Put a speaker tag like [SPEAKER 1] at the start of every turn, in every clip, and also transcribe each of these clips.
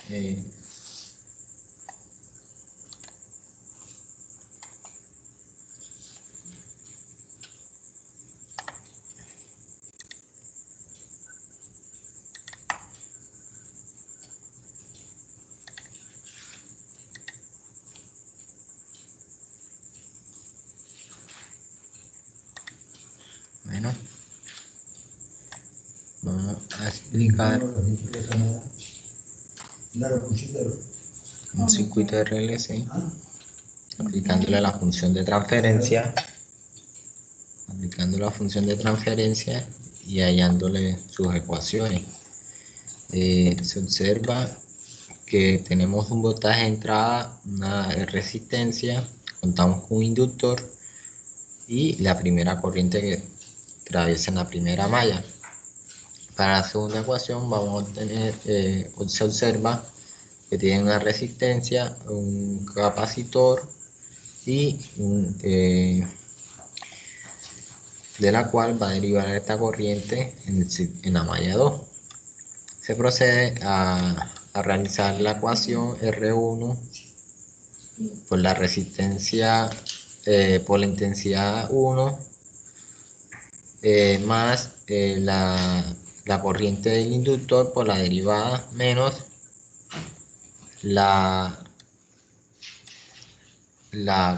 [SPEAKER 1] Eh, bueno, vamos a explicar un circuito de RLC aplicándole la función de transferencia, y hallándole sus ecuaciones. Se observa que tenemos un voltaje de entrada, una resistencia, contamos con un inductor y la primera corriente que atraviesa en la primera malla. Para la segunda ecuación vamos a tener, se observa que tiene una resistencia, un capacitor y de la cual va a derivar esta corriente en la malla 2. Se procede a realizar la ecuación R1 por la resistencia, por la intensidad 1, más la corriente del inductor por la derivada, menos la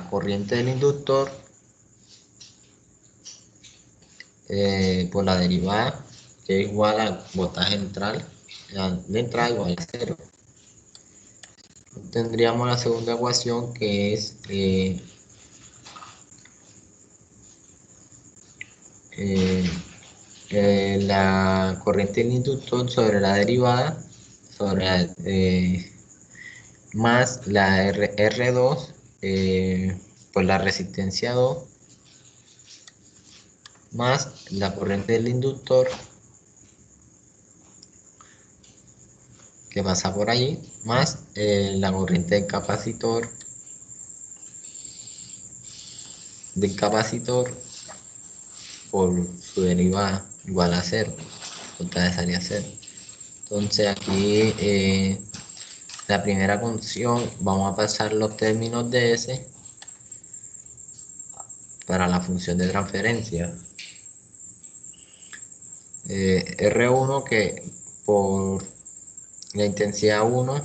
[SPEAKER 1] corriente del inductor por la derivada, que es igual al voltaje de entrada igual a 0. Tendríamos la segunda ecuación, que es la corriente del inductor sobre la derivada, más la R2 por la resistencia 2, más la corriente del inductor que pasa por allí, más la corriente del capacitor por su derivada igual a 0, voltaje sería 0. Entonces aquí la primera función vamos a pasar los términos de S para la función de transferencia. R1, que por la intensidad 1,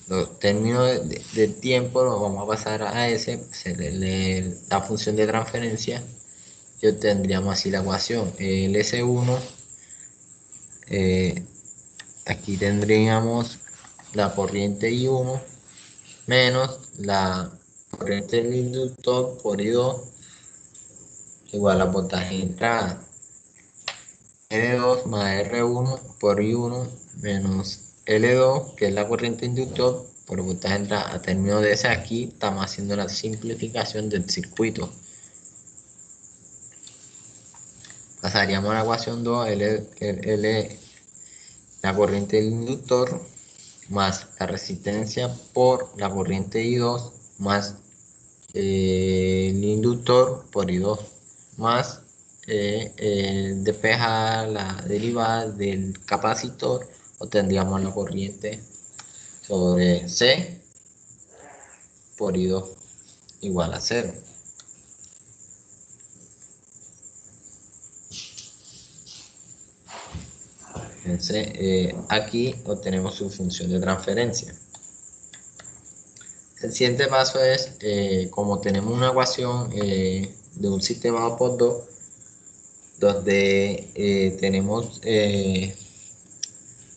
[SPEAKER 1] los términos de tiempo los vamos a pasar a S, la función de transferencia, y obtendríamos así la ecuación. El S1, aquí tendríamos la corriente I1 menos la corriente del inductor por I2 igual a voltaje de entrada. L2 más R1 por I1 menos L2, que es la corriente inductor, por voltaje de entrada. A término de ese, aquí estamos haciendo la simplificación del circuito. Pasaríamos a la ecuación 2, la corriente del inductor más la resistencia por la corriente I2 más el inductor por I2 más despejar la derivada del capacitor, obtendríamos la corriente sobre C por I2 igual a 0. Entonces aquí obtenemos su función de transferencia. El siguiente paso es, como tenemos una ecuación de un sistema 2x2, donde tenemos en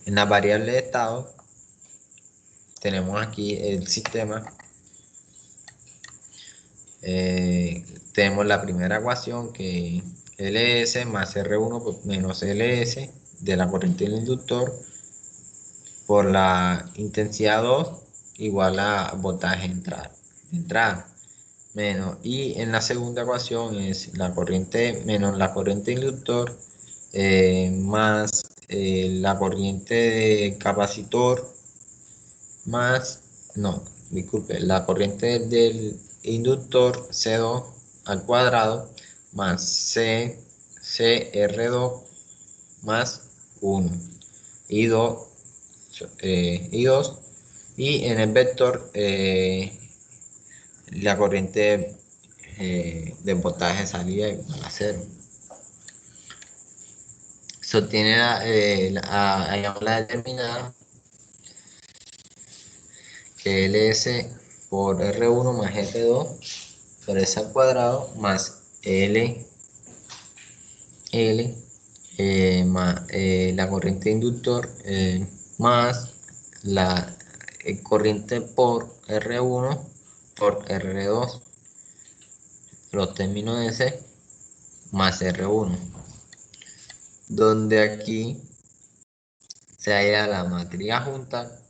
[SPEAKER 1] la variable de estado, tenemos aquí el sistema, tenemos la primera ecuación, que LS más R1 menos LS de la corriente del inductor por la intensidad 2 igual a voltaje de entrada. Menos, y en la segunda ecuación es la corriente menos la corriente inductor más la corriente de capacitor más, no, disculpe, la corriente del inductor C2 al cuadrado más CR2 más 1 y 2 I2, y en el vector la corriente de voltaje de salida igual a cero. Se obtiene la determinada que LS por R1 más R2 por S al cuadrado más L más la corriente inductor más la corriente por R1 por R2, los términos de S más R1, donde aquí se halla la matriz junta.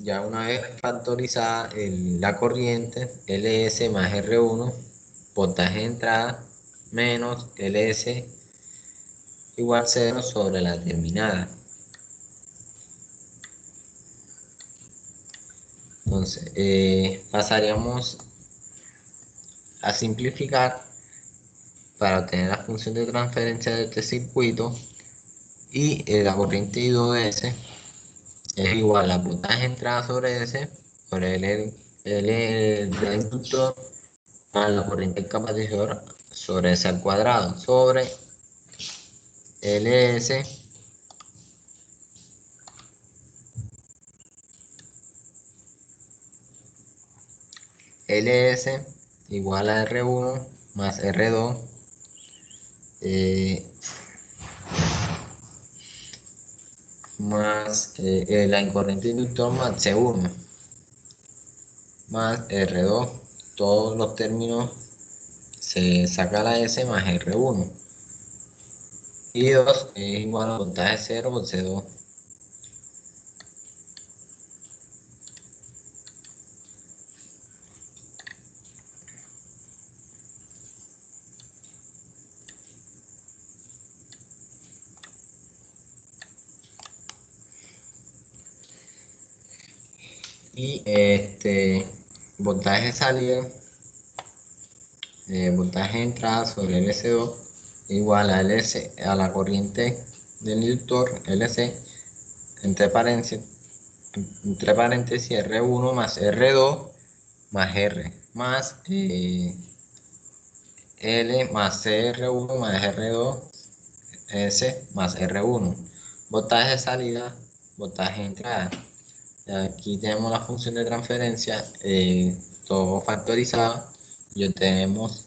[SPEAKER 1] Ya una vez factorizada la corriente, LS más R1, voltaje de entrada, menos LS igual 0 sobre la terminada. Entonces, pasaríamos a simplificar para obtener la función de transferencia de este circuito, y la corriente I2S es igual a voltaje de entrada sobre S por L del inductor más la corriente del capacitor sobre S al cuadrado sobre LS igual a R1 más R2 más la corriente inductor más C1 más R2, todos los términos se saca la S más R1, y 2 es igual a voltaje 0 por C2. Y voltaje de salida, voltaje de entrada sobre LC2 igual a LC, a la corriente del inductor LC, entre paréntesis R1 más R2 más R más L más CR1 más R2 S más R1. Voltaje de salida, voltaje de entrada. Aquí tenemos la función de transferencia, todo factorizado, y tenemos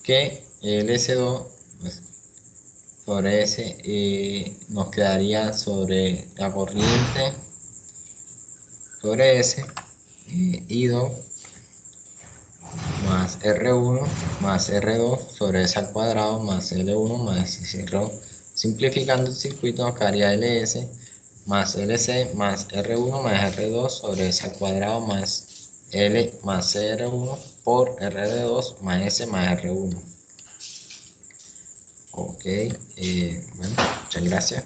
[SPEAKER 1] que el S2 pues, sobre S nos quedaría sobre la corriente sobre S, I2 más R1 más R2 sobre S al cuadrado más L1 más S0. Simplificando el circuito nos quedaría LS más LC más R1 más R2 sobre S al cuadrado más L más CR1 por R2 más S más R1. Ok, bueno, muchas gracias.